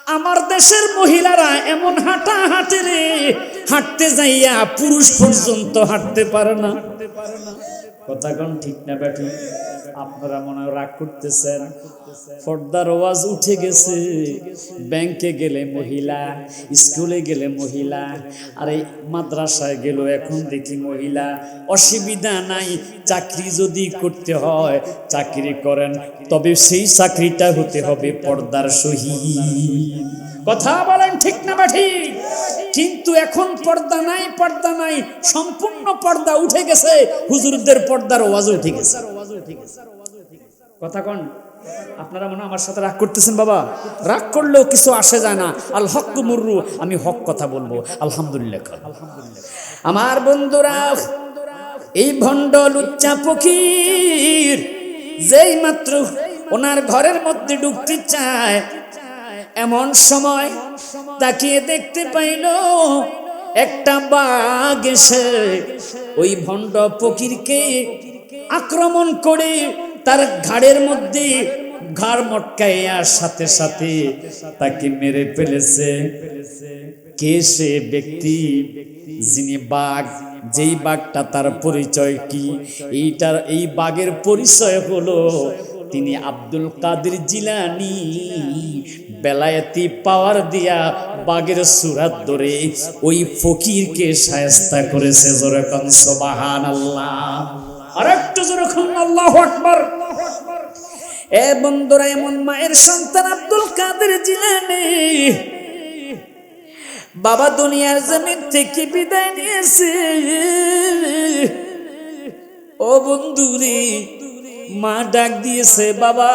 আমার দেশের মহিলারা এমন হাঁটা হাঁটে রে, হাঁটতে যাইয়া পুরুষ পর্যন্ত হাঁটতে পারে না। কথা কোন ঠিক না ব্যাঠি? আপনারা মনে হয় রাগ করতেছেন। পর্দার ওয়াজ উঠে গেছে, ব্যাংকে গেলে মহিলা, স্কুলে গেলে মহিলা, আর এই মাদ্রাসায় গেল এখন দেখি মহিলা। অসুবিধা নাই, চাকরি যদি করতে হয় চাকরি করেন, তবে সেই চাকরিটা হতে হবে পর্দার সহিত। কথা বলেন ঠিক না ব্যাঠি? কিন্তু এখন পর্দা নাই, পর্দা নাই, সম্পূর্ণ পর্দা উঠে গেছে, হুজুরদের পর্দার ওয়াজ উঠে গেছে। কথা কোন? আপনারা মনে আমার সাথে রাগ করতেছেন? বাবা রাগ করলেও কিছু আসে যায় না, আল হক মুররু, আমি হক কথা বলবো, আলহামদুলিল্লাহ। আমার বন্ধুরা, এই ভণ্ড লুচ্চা ফকির যেই মাত্র ওনার ঘরের মধ্যে ঢুকতে চায়, এমন সময় তাকিয়ে দেখতে পাইল একটা বাঘ এসে ওই ভণ্ড ফকিরকে আক্রমণ করে তার ঘাড়ের মধ্যে ঘাড় মটকাইয়ার সাথে সাথে তাকে মেরে ফেলেছে। কে সে ব্যক্তি? যিনি বাঘ, যেই বাঘটা, তার পরিচয় কি? এই বাঘের পরিচয় হলো তিনি আব্দুল কাদের জিলানী। বেলায়েতি পাওয়ার দিয়া বাঘের সুরাত ধরে ওই ফকিরকে শায়েস্তা করেছে। জোরে কোন সুবহানাল্লাহ। আরেকটু জোরে কোন আল্লাহু আকবার। এ বন্ধুরা, এমন মায়ের সন্তান আব্দুল কাদের জিলানী, বাবা দুনিয়ার জমিন থেকে বিদায় নিয়েছে। ও বন্ধুরে, মা ডাক দিয়েছে, বাবা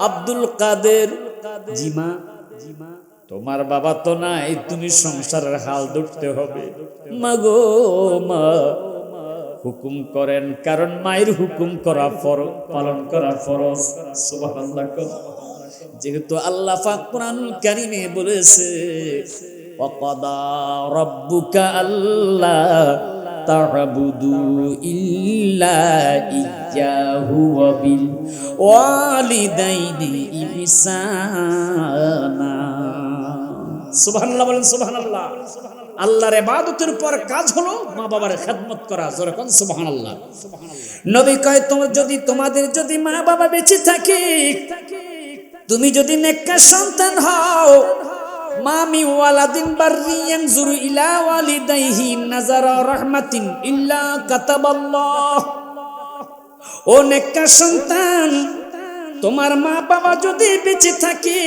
আব্দুল কাদের। জিমা, তোমার বাবা তো নাই, তুমি সংসারের হাল ধরতে হবে। মাগো মা, হুকুম করেন, কারণ মায়ের হুকুম করা ফরজ, পালন করা ফরজ। সুবহানাল্লাহ। যেহেতু আল্লাহ পাক কুরআনুল কারীমে বলেছে, ওয়াকাদা রাব্বুকা আল্লা তা'বুদু ইল্লা ইয়্যাহু ওয়া বিল ওয়ালিদাইনি ইহসানা। সুবহানাল্লাহ বলেন, সুবহানাল্লাহ। আল্লাহর ইবাদতের পর কাজ হলো মা বাবার খেদমত করা। জোরে কোন সুবহানাল্লাহ। নবী কয়, তোমাদের যদি মা বাবা বেঁচে থাকে, তুমি যদি নেককার সন্তান হও, মামি ওয়ালাদিন বাররি ইয়ানজুরু ইলা ওয়ালিদাইহি নাযারা রাহমাতিন ইল্লা কাতাবাল্লাহ। ও নেককার সন্তান, তোমার মা বাবা যদি বেঁচে থাকে,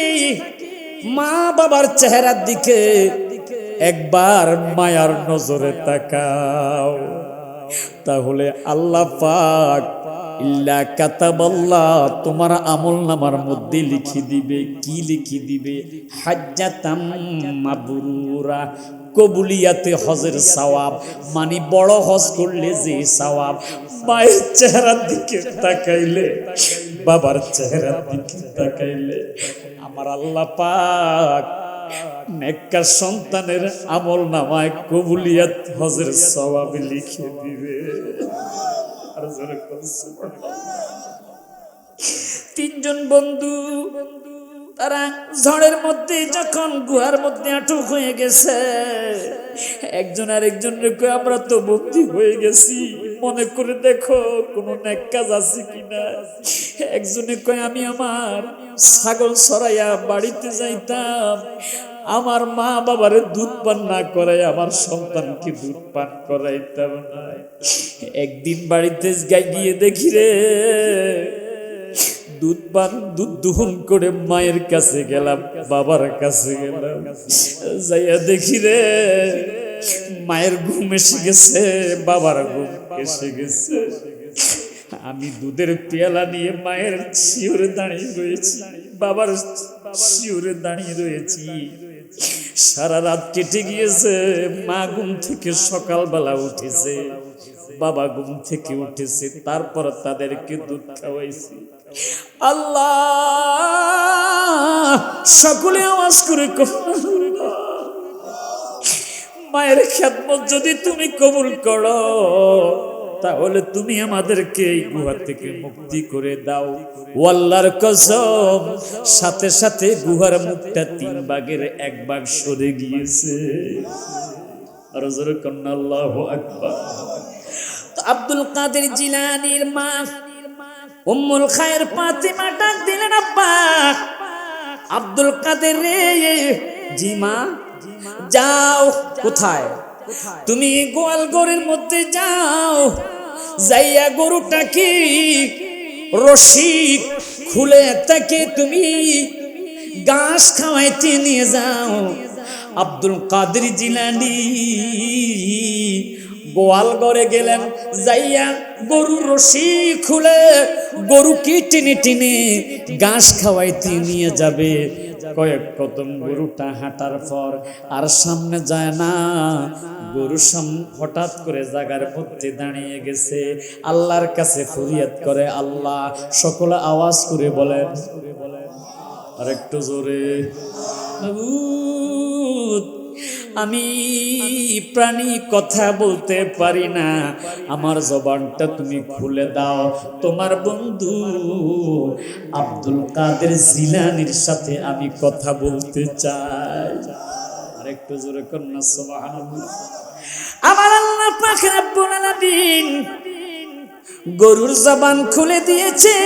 মা বাবার চেহারার দিকে একবার মায়ার নজরে তাকাও, তাহলে আল্লাহ পাক ইল্লা কাতাবাল্লাহ তোমার আমলনামার মধ্যে লিখে দিবে। কি লিখে দিবে? হাজ্জাতাম মাবরুরা, কবুলিয়াতে হজের সওয়াব, মানে বড় হজ করলে যে সওয়াব। মায়ের চেহারার দিকে তাকাইলে, বাবার চেহারার দিকে তাকাইলে আমার আল্লাহ পাক নেককার সন্তানের আমলনামায় কবুলিয়াত হজের সওয়াব লিখে দিবে। তিনজন বন্ধু, তারা ঝড়ের মধ্যে যখন গুহার মধ্যে আটক হয়ে গেছে, একজন আরেকজনের কয়, আমরা তো বন্দী হয়ে গেছি, মনে করে দেখো কোন নেক কাজ আছে কিনা। একজনে কয়, আমি আমার ছাগল চড়াইয়া বাড়িতে যাইতাম, আমার মা বাবারে দুধ পান না করাই আমার সন্তানকে দুধ পান করাইতাম না। একদিন বাড়িতে গিয়ে দেখি রে, দুধ দোহন করে মায়ের কাছে গেলাম, বাবার কাছে গেলাম, যাইয়া দেখি রে মায়ের ঘুম এসে গেছে, বাবার ঘুম এসে গেছে। আমি দুধের পেয়ালা নিয়ে মায়ের শিওরে দাঁড়িয়ে রয়েছি, বাবার শিওরে দাঁড়িয়ে রয়েছি। সারা রাত কেটে গিয়েছে, মা ঘুম থেকে সকালবেলা উঠেছে, বাবা ঘুম থেকে উঠেছে, তারপর তাদেরকে দুধ খাওয়াইছি। আল্লাহ, সকলে আওয়াজ করে মায়ের খেদমত যদি তুমি কবুল করো, তাহলে তুমি আমাদেরকে এই গুহা থেকে মুক্তি করে দাও। ও আল্লাহর কসম, সাথে সাথে গুহার মুখটা 3 ভাগের 1 ভাগ সরে গিয়েছে। আর জোরে কন্না আল্লাহু আকবার। তো আব্দুল কাদের জিলানীর মা উম্মুল খায়ের ফাতিমা ডাক দিলেন, আব্বা আব্দুল কাদের রে। জি মা। যাও। কোথায়? তুমি গোয়াল ঘরের মধ্যে যাও, যাইয়া গরুটা কি রশি খুলে তাকে তুমি ঘাস খাওয়াইতে নিয়ে যাও। আব্দুল কাদের জিলানী গোয়াল ঘরে গেলেন, যাইয়া গরু রশি খুলে গরু কি টেনে টেনে ঘাস খাওয়াইতে নিয়ে যাবে। কয়েক কদম গরুটা হাঁটার পর আর সামনে যায় না। গরু হঠাৎ করে জায়গার মধ্যে দাঁড়িয়ে গেছে, আল্লাহর কাছে ফরিয়াদ করে। আল্লাহ, সকলে আওয়াজ করে বলেন, আর একটু জোরে, আমি প্রাণী কথা বলতে পারি না, আমার জবানটা তুমি খুলে দাও। তোমার বন্ধু আব্দুল কাদের জিলানীর সাথে আমি কথা বলতে চাই। আর একটু জোরে কন্যা সুবহানাল্লাহ। আমার আল্লাহ পাক রব্বুল আলামিন গরুর জবান খুলে দিয়েছে।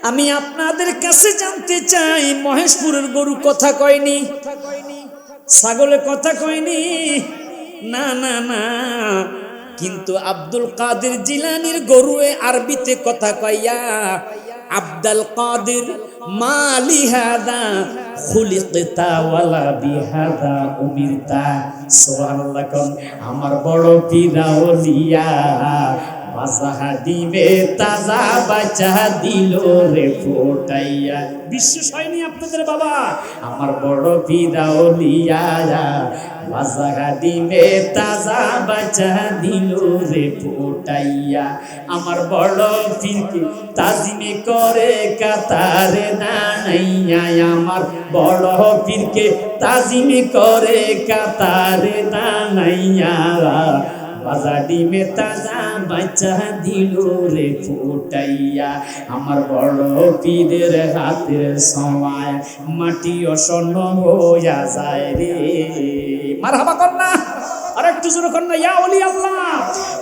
আমি আপনাদের কাছে জানতে চাই, মহেশপুরের গরু কথা কয়নি, ছাগলে কথা কয়নি, না না না, কিন্তু আব্দুল কাদের জিলানীর গরুয়ে আরবিতে কথা কইয়া, আব্দুল কাদের মালি হাদা খুলিকতা ওয়ালা বিহাদা উমিরতা। সুবহানাল্লাহ। আমার বড় পীর আউলিয়া বাজাহা দিবে তাজা বাচ্চা দিল রে ফোটাইয়া। বিশ্বাস হয়নি আপনাদের বাবা? আমার বড় পীর আউলিয়া বাজাহা দিবে তাজা বাচ্চা দিল রে ফোটাইয়া। আমার বড় পীরকে তাজিমে করে কাতারে দাঁড়াইয়া। আমার বড় পীরকে তাজিমে করে কাতারে দাঁড়াইয়া। বাজা ডিমে তাজা বাচ্চা দিল রে ফোটাইয়া। আমার বড় পীরের হাতের সময় মাটি অসন্ন হইয়া যায় রে। মারহাবা কন্যা, আর একটু জোরে কন্যা, ইয়া ওলি আল্লাহ।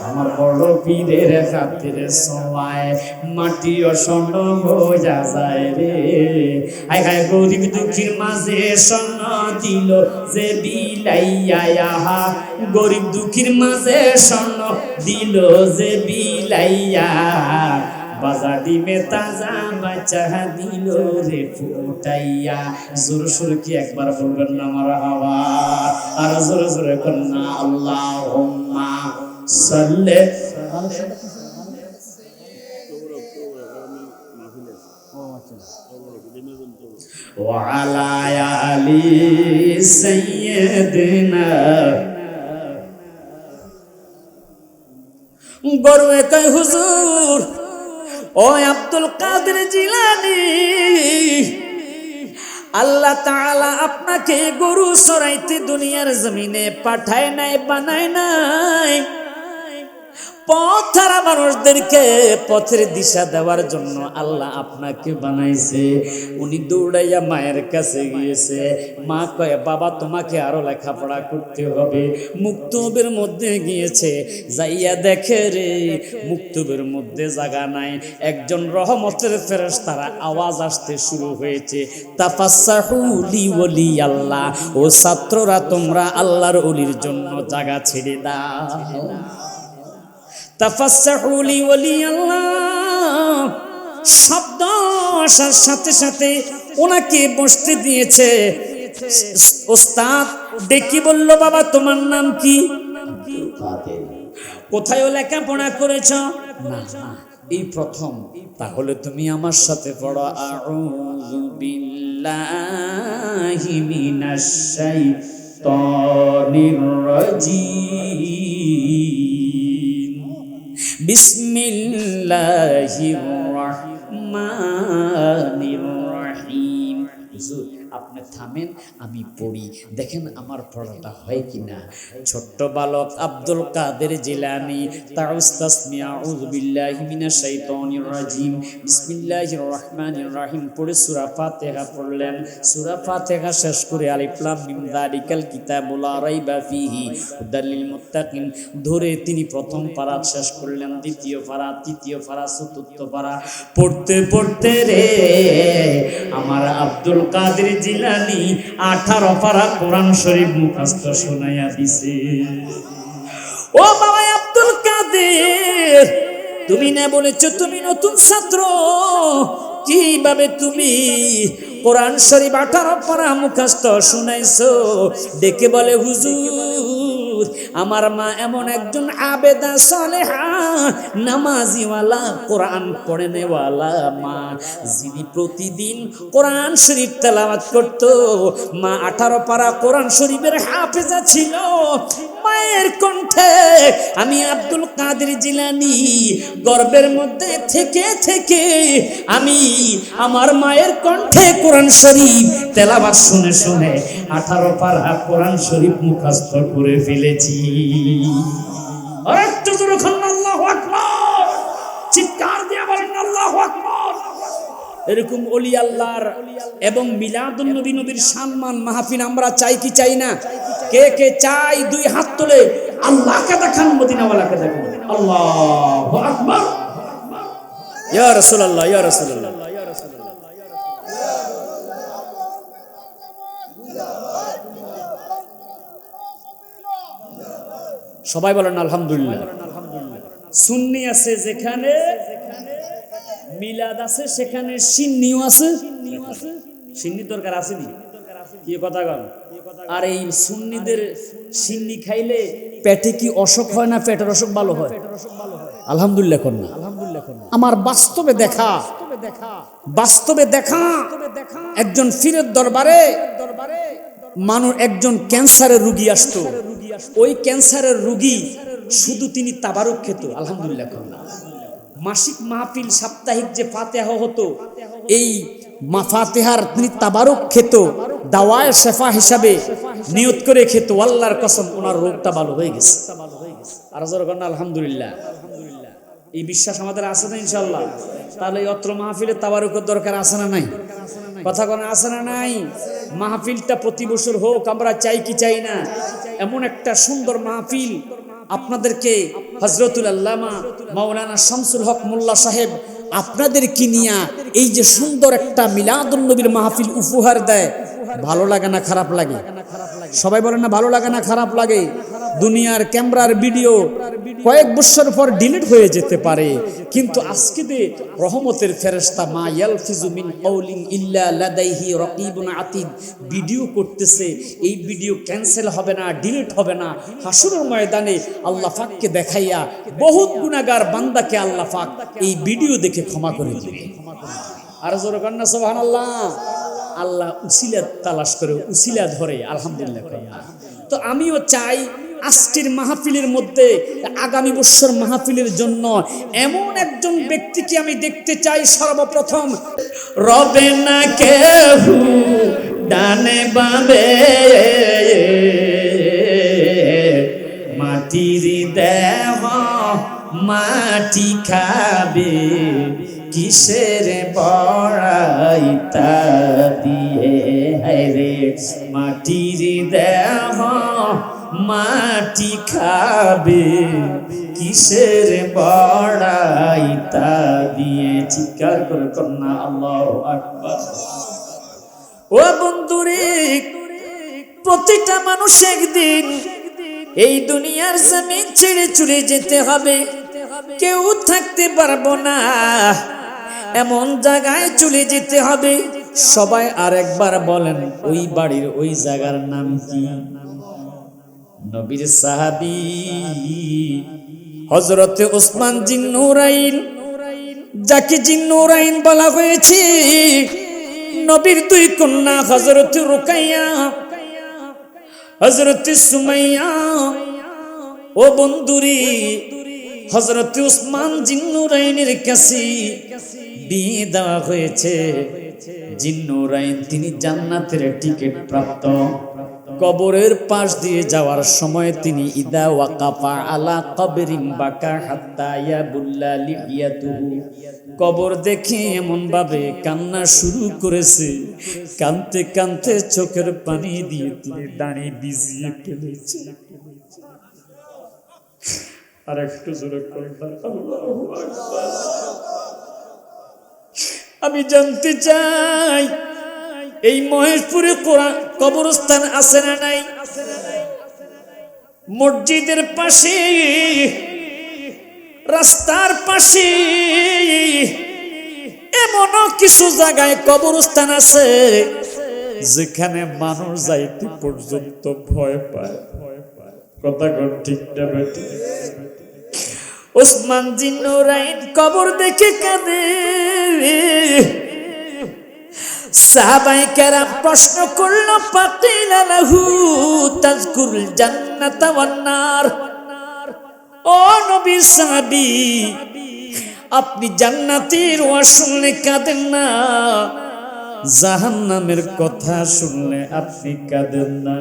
আমার বড় পীরের হাতের সময় মাটি অসন্ন হইয়া যায় রে। আয় হায় গরিব দুঃখীর মাঝে স্বর্ণ দিল যে বিলাইয়া। গরিব দুঃখীর মাঝে স্বর্ণ দিল যে বিলাইয়া। বাজা ডিমে তাজা বাচ্চা দিল রে ফোটাইয়া। জোর সুর কি একবার বলবেন না মারহাবা? আর জোরে জোরে কন্যা আল্লাহুম্মা সাল্লি ওয়া আলা আলি সাইয়্যিদিনা। গর্বে কয় হুজুর, ও আব্দুল কাদের জিলানী, আল্লাহ তাআলা আপনাকে গরু চড়াইতে দুনিয়ার জমিনে পাঠায় নাই, বানায় নাই। পথ হারা মানুষদেরকে পথের দিশা দেওয়ার জন্য আল্লাহ আপনাকে বানাইছে। উনি দৌড়াইয়া মায়ের কাছে গিয়েছে। মা কয়, বাবা তোমাকে আরো লেখাপড়া করতে হবে। মুক্তবের মধ্যে গিয়েছে, যাইয়া দেখে রে মুক্তবের মধ্যে জায়গা নাই। একজন রহমতের ফেরেশতারা আওয়াজ আসতে শুরু হয়েছে, তাফাসসাহু লি ওলি আল্লাহ। ও ছাত্ররা, তোমরা আল্লাহর ওলির জন্য জায়গা ছেড়ে দাও। তাফাসসাহু লি ওলি আল্লাহ শব্দ আসার সাথে সাথে ওনাকে বসতে দিয়েছে। ওস্তাদ ডেকে বলল, বাবা তোমার নাম কি? কোথায় লেখাপড়া করেছ? না, এই প্রথম। তাহলে তুমি আমার সাথে পড়ো, আউযু বিল্লাহি মিনাশ শাইতানির রাজিম, বিসমিল্লাহির রহমানির রহিম। হুজুর আপনি থামেন, আমি পড়ি, দেখেন আমার পড়াটা হয় কিনা। ছোট্ট বালক আব্দুল কাদের জিলানী তাউস্তাসমি আউযু বিল্লাহি মিনাশ শাইতানির রাজিম বিসমিল্লাহির রহমানির রহিম পড়ে সূরা ফাতিহা পড়লেন। সূরা ফাতিহা শেষ করে আলিফ লাম মিম যালিকাল কিতাবু লা রাইবা ফীহি হুদাল লিল মুত্তাকিন ধরে তিনি প্রথম পারা শেষ করলেন, দ্বিতীয় পারা, তৃতীয় পারা, চতুর্থ পারা পড়তে পড়তে রে আমার আব্দুল কাদের জিলানী 18 পারা কোরআন শরীফ মুখস্থ শোনাইয়া দিছে। ও বাবা আব্দুল কাদের, তুমি না বলেছো তুমি নতুন ছাত্র, কিভাবে তুমি কোরআন শরীফ 18 পারা মুখস্থ শুনাইছো? ডেকে বলে হুজুর, আমার মা এমন একজন আবেদা সালেহা নামাজিওয়ালা কোরআন পড়েনেওয়ালা মা, যিনি প্রতিদিন কোরআন শরীফ তেলাওয়াত করত। মা 18 পারা কোরআন শরীফের হাফেজা ছিল। মায়ের কণ্ঠে আমি আব্দুল কাদের জিলানী গর্বের মধ্যে থেকে থেকে আমি আমার মায়ের কণ্ঠে কোরআন শরীফ তেলাওয়াত শুনে শুনে 18 পারা কোরআন শরীফ মুখস্থ করে ফেলেছি। আরেকটু জোরে বলুন আল্লাহু আকবার, চিৎকার দিয়ে বলেন আল্লাহু আকবার। এরকম ওলি আল্লাহর এবং মিলাদুন নবী নবীর সম্মান মাহফিল আমরা চাই কি চাই না? কে কে চাই দুই হাত তুলে আল্লাহকে দেখান, মদিনাওয়ালাকে দেখান। আল্লাহু আকবার, ইয়া রাসূলুল্লাহ, ইয়া রাসূলুল্লাহ। সবাই বলেন আলহামদুলিল্লাহ। সুন্নি আছে যেখানে, মিলাদ আছে সেখানে সিন্নিও আছে। সিন্নি দরকার আসেনি কি কথা কন? আর এই সুন্নিদের সিন্নি খাইলে পেটে কি অসুখ হয় না? পেটের অসুখ ভালো হয়? আলহামদুলিল্লাহ কর না। আমার বাস্তবে দেখা, বাস্তবে দেখা একজন ফিরের দরবারে মানুষ একজন ক্যান্সারের রোগী আসতো। ওই ক্যান্সারের রোগী শুধু তিনি তাবারুক খেত। আলহামদুলিল্লাহ কর না। মাসিক মাহফিল সাপ্তাহিক যে ফাতিহা হতো, এই ফাতিহার তিনি তাবারুক খেত, দাওয়ায়ে শেফা হিসাবে নিয়ত করে খেত। আল্লাহর কসম ওনার রোগটা ভালো হয়ে গেছে। আর জোরে বলেন আলহামদুলিল্লাহ। এই বিশ্বাস আমাদের আছে না ইনশাআল্লাহ? তাহলে অত্র মাহফিলে তাবারুকের দরকার আছে না নাই? কথা কোন আছে না নাই? মাহফিলটা প্রতি বছর হোক, আমরা চাই কি চাই না? এমন একটা সুন্দর মাহফিল আপনাদেরকে হযরতুল আল্লামা মাওলানা শামসুল হক মোল্লা সাহেব আপনাদেরকে নিয়া এই যে সুন্দর একটা মিলাদুন নবীর মাহফিল উপহার দেয়, ভালো লাগে না খারাপ লাগে? সবাই বলেন না ভালো লাগে না খারাপ লাগে? দুনিয়ার ক্যামেরার ভিডিও কয়েক বছর পর ডিলিট হয়ে যেতে পারে, কিন্তু আজকে দে রহমতের ফেরেশতা মা ইয়ালফিজু মিন কাউলিন ইল্লা লাদাইহি রাকিবুন আতীদ ভিডিও করতেছে। এই ভিডিও ক্যান্সেল হবে না, ডিলিট হবে না। হাসরের ময়দানে আল্লাহ পাককে দেখাইয়া বহুত গুনাহগার বান্দাকে আল্লাহ পাক এই ভিডিও দেখে ক্ষমা করে দিবে। আর জোরে কান্না সুবহানাল্লাহ। আল্লাহ উসিলা তালাশ করে, উসিলা ধরে। আলহামদুলিল্লাহ। তো আমিও চাই আজকের মাহফিলের মধ্যে আগামী বছর মাহফিলের জন্য এমন একজন ব্যক্তিকে আমি দেখতে চাই। সর্বপ্রথম রবে না কেহু ডানে বামে, মাটির দেহ মাটি খাবে, কিসের বড়াইতা দিয়ে রে, মাটির দেহ মাটি খাবে, কিসের বড়াইতা দিয়ে। চিৎকার করে কন্যা আল্লাহু আকবার। ও বন্ধুরে, প্রতিটা মানুষ একদিন এই দুনিয়ার জমিন ছেড়ে চলে যেতে হবে। কেউ থাকতে পারবো না, এমন জায়গায় চলে যেতে হবে। সবাই আরেকবার বলেন ওই বাড়ির ওই জায়গার নাম কি? নবীর সাহাবী হযরতে ওসমান জিন্নুরাইন, যাকে জিন্নুরাইন বলা হয়েছে, নবীর দুই কন্যা হযরতে রুকাইয়া, হযরতে সুমাইয়া। ও বন্ধুরি, হযরতে ওসমান জিন্নুরাইনের কাছে বিয়ে দেওয়া হয়েছে। জিন্নুরাইন তিনি জান্নাতের টিকিট প্রাপ্ত। কবরের পাশ দিয়ে যাওয়ার সময় তিনি ইদা ওয়াকাফা আলা কবরিন বাকা হাত্তা ইয়াবুল্লা লিহিয়াতুহু, কবর দেখে এমন ভাবে কান্না শুরু করেছে, কাঁদতে কাঁদতে চোখের পানি দিয়ে তিনি দাঁড়ি ভিজিয়ে ফেলেছে। আর একটু জোরে করবেন আল্লাহু আকবার। আমি জানতে চাই এই মহেশপুরে কবরস্থান আছে না নাই? মসজিদের পাশে, রাস্তার পাশে এমনও কিছু জায়গায় কবরস্থান আছে যেখানে মানুষ যাইতে পর্যন্ত ভয় পায়। কথা কোন ঠিক না বেটি? ওসমান জিন্নুরাইন কবর দেখে কাঁদে। সাহাবায়ে কেরাম প্রশ্ন করল, ফাকিলা লাহু তাযকুরুল জান্নাতা ওয়ান নার, ও নবী সাহাবী আপনি জান্নাতের ওয়াজ শুনলে কাঁদেন না, জাহান্নামের কথা শুনলে আপনি কাঁদেন না।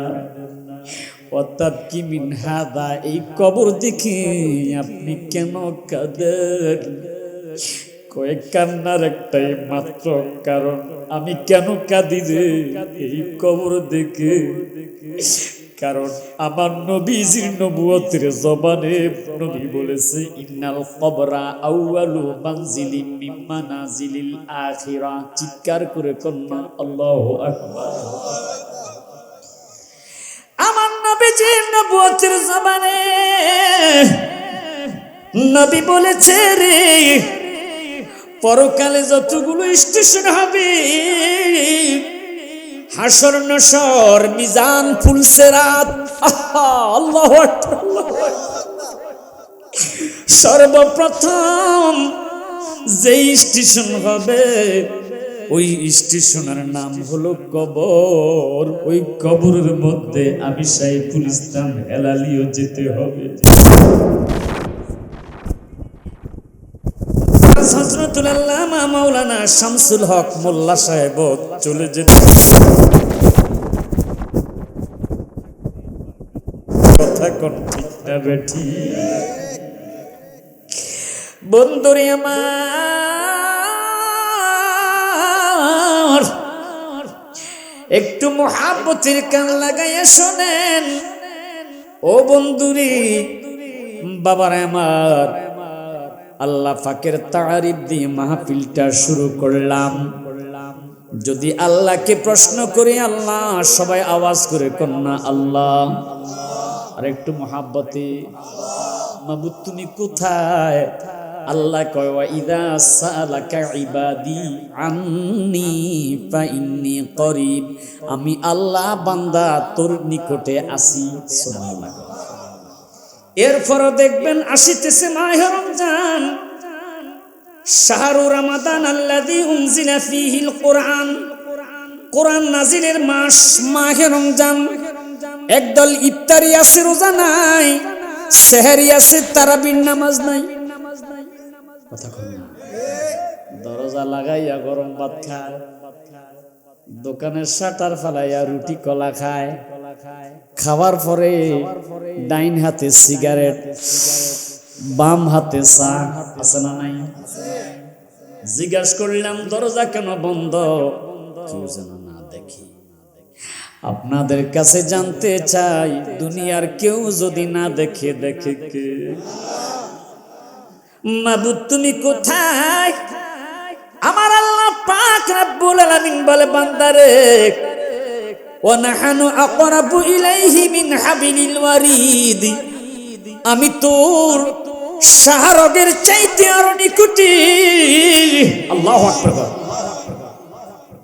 অতাবকি মিন হাদা, এই কবর দেখে আপনি কেন কাঁদেন? কয়েক কান্নার একটাই মাত্র কারণ, আমি কেন কাঁদি রে এই কবর দেখে? কারণ আমার নবীজির নবুয়তের জবানে নবী বলেছে, ইন্নাল কবরা আউয়ালু মানজিলিম মিন মানাজিলিল আখিরাহ। চিৎকার করে কন্যা আল্লাহু আকবার। আমার নবীজির নবুয়তের জবানে নবী বলেছে রে, পরকালে যতগুলো স্টেশন হবে, হাসর নসর মিজান ফুলসেরাত, আল্লাহু আকবার, সর্বপ্রথম যেই স্টেশন হবে ওই স্টেশনের নাম হলো কবর। ওই কবরের মধ্যে আমি সাইফুল ইসলাম হেলালিও যেতে হবে। হযরতুল আল্লামা মাওলানা শামসুল হক মোল্লা সাহেব চলে যেতে। কথা কোন ঠিক না বেঠি? বন্ধুরে আমার, একটু মুহাব্বতের কান লাগাইয়া শোনেন ও বন্ধুরে, বাবারা আমার, আল্লাহ পাকের তারিফ দিয়ে মাহফিলটা শুরু করলাম। যদি আল্লাহকে প্রশ্ন করি, আল্লাহ, সবাই আওয়াজ করে কন্যা আল্লাহ। আর একটু মুহাব্বতে, মাবুদ তুমি কোথায়? আল্লাহ কয়, ওয়া ইযা সালাকা ইবাদি আন্নী ফাইন্নী করিব, আমি আল্লাহ বান্দা তোর নিকটে আছি। সুবহানাল্লাহ। এরপরও দেখবেন আসিতেছে মাহে রমজান, শাহরু রমাদান আল্লাযী উনজিলা ফীহিল কুরআন, কোরআন নাজিলের মাস মাহে রমজান। একদল ইফতারি আছে, রোজা নাই, সেহরি আছে, তারাবির নামাজ নাই। কথা কই না? দরজা লাগাইয়া গরম ভাত খায়, দোকানের শাটার ফালাইয়া রুটি কলা খায়, খাবার পরে ডাইন হাতে সিগারেট, বাম হাতে চা। আছে না নাই? জিজ্ঞাসা করলাম দরজা কেন বন্ধ? কেউ যেন না দেখি। আপনাদের কাছে জানতে চাই, দুনিয়ার কেউ যদি না দেখে, দেখে কে? মাবুদ তুমি কোথায়? আমার আল্লাহ পাক রব্বুল আলামিন বলে, বান্দারে, ওয়া নাহানু আকরাবু ইলাইহি মিন হাবিলিল ওয়ারিদ, আমি তোর শাহরগের চাইতে আরো নিকটে। আল্লাহু আকবার।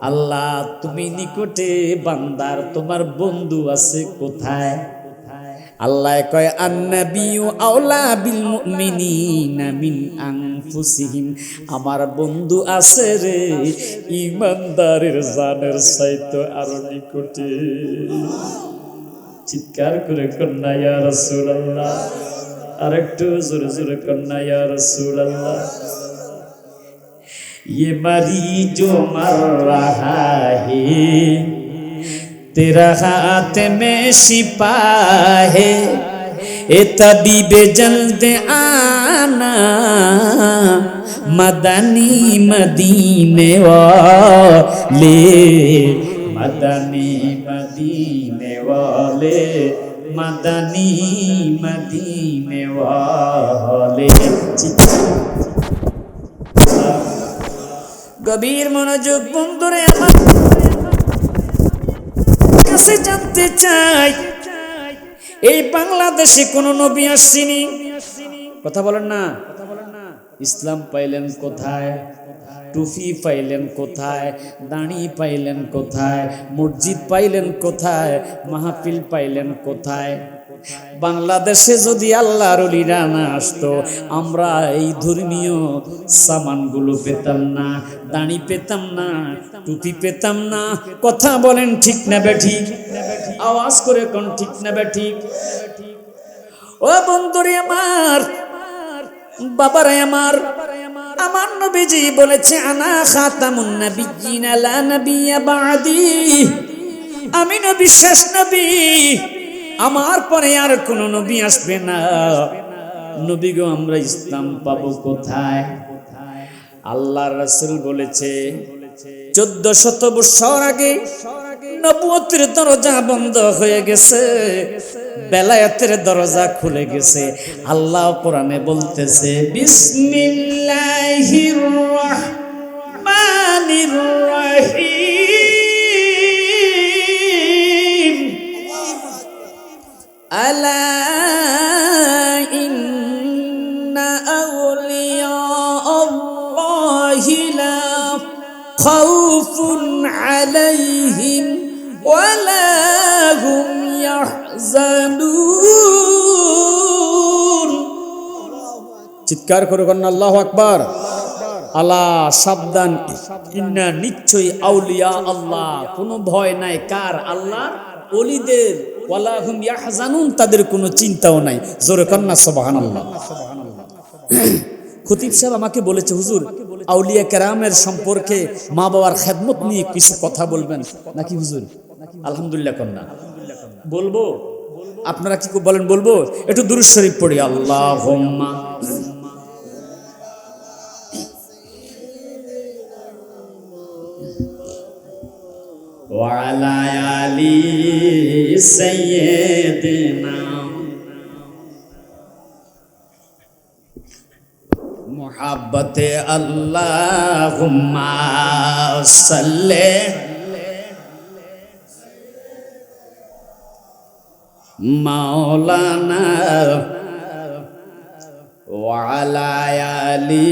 আল্লাহ তুমি নিকটে, বান্দার তোমার বন্ধু আছে কোথায়? আল্লাহ কয়, আন্নাবিয়্যু আওলা বিল মুমিনিনা মিন আনফুসিহিম, আমার বন্ধু আছে রে ঈমানদারের জানের চাইতে আরো নিকটে। চিৎকার করে কন্যা ইয়া রাসূলুল্লাহ। আরেকটু জোরে জোরে কন্যা ইয়া রাসূলুল্লাহ। ये मरीज जो मर रहा है तेरा हाथ में शिफा है ए तबीब जल्द आना मदनी मदीने वाले मदनी मदीने वाले मदनी मदीने वाले। গভীর মনোযোগ বন্ধুরে আমার কাছে জানতে চাই এই বাংলাদেশে কোন নবী আসেনি? কথা বলেন না। ইসলাম পাইলেন কোথায়? টুপি পাইলেন কোথায়? দাড়ি পাইলেন কোথায়? মসজিদ পাইলেন কোথায়? মাহফিল পাইলেন কোথায়? বাংলাদেশে যদি আল্লাহর ওলিরা না আসতো আমরা এই ধর্মীয় সামানগুলো পেতাম না, দাড়ি পেতাম না, টুপি পেতাম না। কথা বলেন ঠিক না বেঠিক? আওয়াজ করে কোন ঠিক না বেঠিক? ও বন্ধুরে আমার, বাবারে আমার, আমার নবীজি বলেছে আনা খাতামুন নাবিয়্যিন লা নাবিয়্যা বা'দি, আমি নবী শেষ নবী, আমার পরে আর কোন নবী আসবে না। নবী গো আমরা ইসলাম পাবো কোথায়? আল্লাহর রাসূল বলেছে 1400 বছর আগে নবুয়তের দরজা বন্ধ হয়ে গেছে, বেলায়েতের দরজা খুলে গেছে। আল্লাহ কোরআনে বলতেছে বিসমিল্লাহির রহমানির রহিম আলা ইন্না আউলিয়া আল্লাহি লা খাউফুন আলাইহিম ওয়ালা হুম ইয়াহজানুন। চিৎকার করে বলেন আল্লাহু আকবার। আলা সাবধান, ইন্না নিশ্চয়ই আউলিয়া আল্লাহ, কোনো ভয় নাই কার? আল্লাহর ওলিদের। ওয়ালা হুম ইয়াহজানুন, তাদের কোনো চিন্তাও নাই। জোরে কন্না সুবহানাল্লাহ। খতিব সাহেব আমাকে বলেছে হুজুর আউলিয়া কেরামের সম্পর্কে মা বাবার খেদমত নিয়ে কিছু কথা বলবেন নাকি হুজুর? আলহামদুলিল্লাহ কন্যা বলবো। আপনারা কি বলেন বলবো? একটু দুরূদ শরীফ পড়ি। আল্লাহুম্মা ওয়া আলা আলি সাইয়্যিদিনা মুহাব্বতে আল্লাহুম্মা সাল্লি মাওলানা ওয়া আলা আলি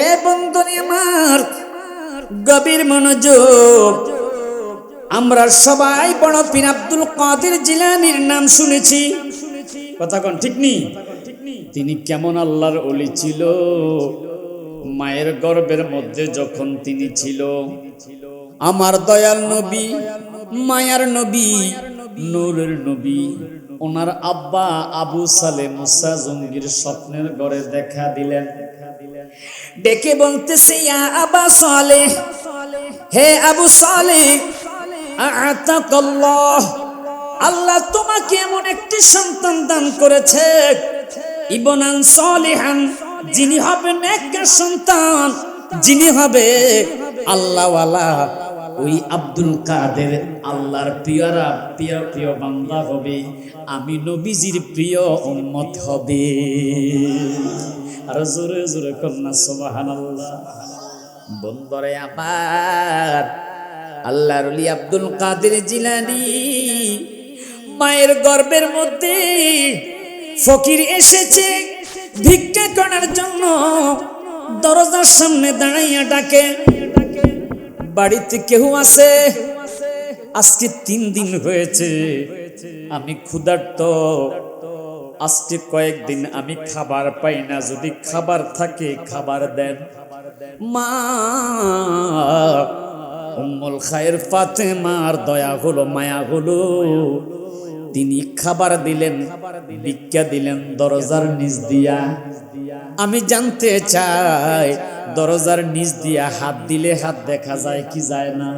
এ বন্ধুরে আমার গভীর মনোযোগ। আমরা সবাই বড় পীর আব্দুল কাদের জিলানীর নাম শুনেছি। কথা কোন ঠিক নি? তিনি কেমন আল্লাহর ওলি ছিল? মায়ের গর্ভের মধ্যে যখন তিনি ছিল, আমার দয়াল নবী, মায়ার নবী, নূরের নবী, ওনার আব্বা আবু সালে মুসা জঙ্গির স্বপ্নের ঘরে দেখা দিলেন। ডেকে বলতেছে ইয়া আবা সালেহ, হে আবু সালেহ, আ'তাকাল্লাহ, আল্লাহ তোমাকে এমন একটি সন্তান দান করেছে, ইবনান সালিহান, যিনি হবে নেককার সন্তান, যিনি হবে আল্লাহওয়ালা। ওই আব্দুল কাদের আল্লাহর প্রিয়রা প্রিয় প্রিয় বান্দা হবে, আমি নবীজির প্রিয় উম্মত হবে। আর জোরে জোরে কন্যা সুবহানাল্লাহ। বন্ধুরে আমার, আল্লাহর ওলি আব্দুল কাদের জিলানী মায়ের গর্ভের মধ্যে ফকির এসেছে ভিক্ষা করার জন্য, দরজার সামনে দাঁড়াইয়া ডাকে, বাড়িতে কেউ আছে? আজকে 3 দিন হয়েছে আমি ক্ষুধার্ত, আজকে কয়েকদিন আমি খাবার পাই না, যদি খাবার থাকে খাবার দেন। মা উম্মুল খায়ের ফাতেমার দয়া হলো, মায়া হলো, তিনি খাবার দিলেন, ভিক্ষা দিলেন দরজার নিচ দিয়া। আমি জানতে চাই, দরজার নিচ দিয়া হাত দিলে হাত দেখা যায় কি যায় না?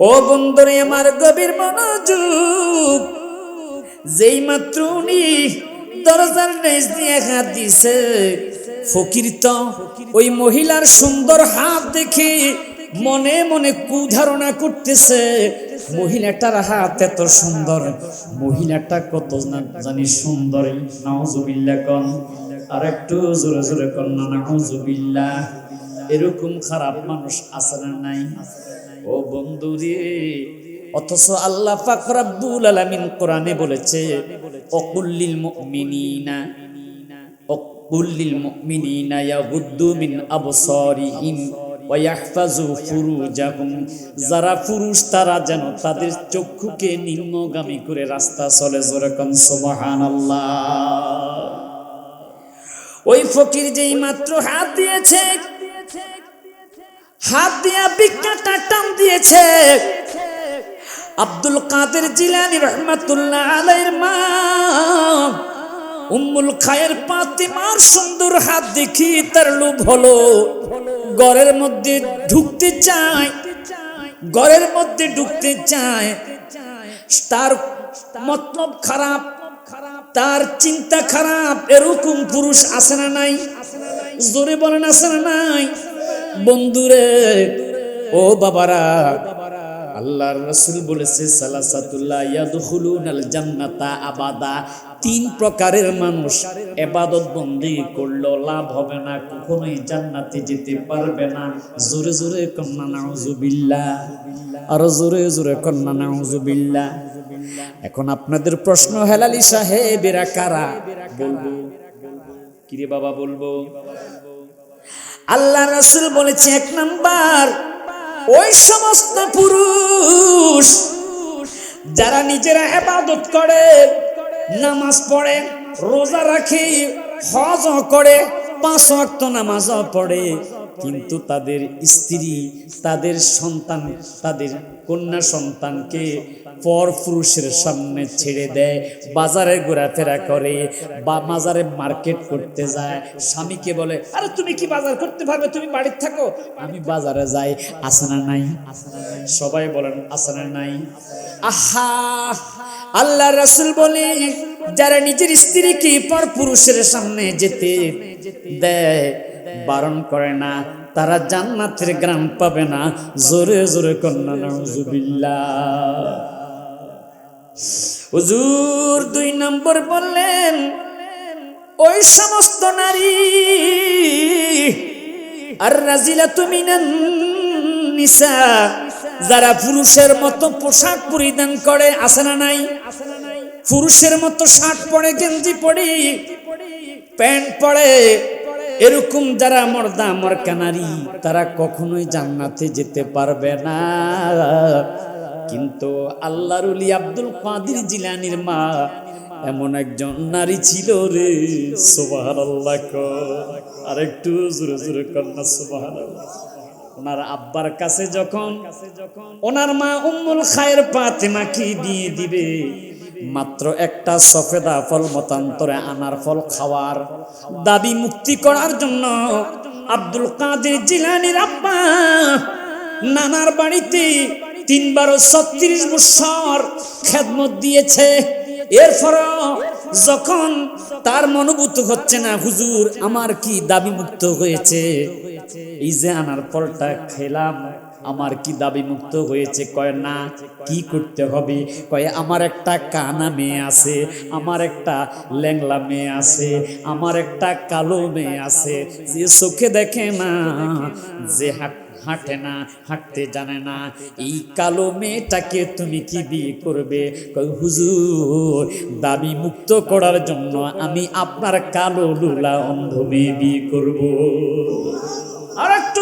ও বন্ধুরে আমার গভীর মনোযোগ, যেই মাত্র উনি দরজার নিচ দিয়ে হাত দিছে, ফকির তো ওই মহিলার সুন্দর হাত দেখে মনে মনে কুধারণা করতেছে, মহিলাটার হাত এত সুন্দর, মহিলাটা কত জানি সুন্দর। নাউজুবিল্লাহ কোন, আর একটু জোরে জোরে কোন না নাউজুবিল্লাহ। এরকম খারাপ মানুষ আছে না নাই? ও বন্ধুরে, অথচ আল্লাহ পাক রব্বুল আলামিন কোরআনে বলেছে, অকুল্লিল মুমিনিনা অকুল্লিল মুমিনিনা ইয়াগুদ্দু মিন আবসারিহিম ওয়া ইয়াহফাজু ফুরুজাহুম। যারা পুরুষ তারা যেন তাদের চক্ষুকে নিম্নগামী করে রাস্তা চলে। জোরে কোন সুবহানাল্লাহ। ওই ফকির যেই মাত্র হাত দিয়েছে, হাত দিয়া ভিক্ষাটা টান দিয়েছে, আব্দুল কাদের জিলানী রহমাতুল্লাহ আলাইহির মা উম্মুল খায়ের ফাতিমার সুন্দর হাত দেখি তার লোভ হলো, ঘরের মধ্যে ঢুকতে চায়, ঘরের মধ্যে ঢুকতে চায়। তার মতলব খারাপ, তার চিন্তা খারাপ। এরকম পুরুষ আছে না নাই? জোরে বলেন আছে না নাই? বন্ধুরে, ও বাবারা, আল্লাহর রাসূল বলেছে, সালাসাতুল্লাহ ইয়াদখুলুনাল জান্নাতা আবাদা। তিন প্রকারের মানুষ ইবাদত বন্দেগি করলেও লাভ হবে না, কখনোই জান্নাতে যেতে পারবে না। জোরে জোরে কন্না নাউজুবিল্লাহ, আর জোরে জোরে কন্না নাউজুবিল্লাহ। এখন আপনাদের প্রশ্ন, হেলালি সাহেবেরা কারা? বলবো কিরে বাবা, বলবো। আল্লাহ রাসূল বলেছে, এক নাম্বার ওই সমস্ত পুরুষ যারা নিজেরা ইবাদত করে, নামাজ পড়ে, রোজা রাখে, হজ করে, 5 ওয়াক্ত নামাজও পড়ে, কিন্তু তাদের স্ত্রী, তাদের সন্তান, তাদের কন্যা সন্তানকে পর পুরুষের সামনে ছেড়ে দেয়, বাজারে ঘোরাফেরা করে বা বাজারে মার্কেট করতে যায়। স্বামীকে বলে, আরে তুমি কি বাজার করতে পারবে, তুমি বাড়িতে থাকো, আমি বাজারে যাই। আছে না নাই? সবাই বলেন আছে না নাই? আহা, আল্লাহ রাসূল বলে, যারা নিজের স্ত্রীকে পর পুরুষের সামনে যেতে দেয়, বারণ করে না, তারা জান্নাতের গ্রাম পাবে না। জোরে জোরে কন্না নাউজুবিল্লাহ। হুজুর 2 নম্বর বললেন, ওই সমস্ত নারী আর রাজিলাতু মিনান নিসা, যারা পুরুষের মতো পোশাক পরিধান করে। আছে না নাই? পুরুষের মতো শার্ট পরে, গেঞ্জি পরে, প্যান্ট পরে, এরকম যারা মর্দা মরকা নারী, তারা কখনোই জান্নাতে যেতে পারবে না। কিন্তু আল্লাহর ওলি আব্দুল কাদের জিলানীর মা এমন একজন নারী ছিল রে। সুবহানাল্লাহ। আর একটু জোরে জোরে কন্না সুবহানাল্লাহ। ওনার আব্বার কাছে যখন ওনার মা উম্মুল খায়ের ফাতেমাকে দিয়ে দিবে, মাত্র একটা সফেদা ফল মতান্তরে আনার ফল খাওয়ার দাবি মুক্তি করার জন্য আব্দুল কাদের জিলানীর আব্বা নানার বাড়িতে 3-36 বছর খেদমত দিয়েছে। এরপর যখন তার মনোভূত হচ্ছে না, হুজুর আমার কি দাবি মুক্ত হয়েছে, এই যে আনার ফলটা খেলাম, আমার কি দাবি মুক্ত হয়েছে? কয় না। কি করতে হবে? কয় আমার একটা কানা মেয়ে আছে, আমার একটা ল্যাংলা মেয়ে আছে, আমার একটা কালো মেয়ে আছে, যে চোখে দেখে না, যে হাঁটে না, হাঁটতে জানে না, এই কালো মেয়েটাকে তুমি কি বিয়ে করবে? কয় হুজুর দাবি মুক্ত করার জন্য আমি আপনার কালো লুলা অন্ধ মেয়ে বিয়ে করবো। আর একটু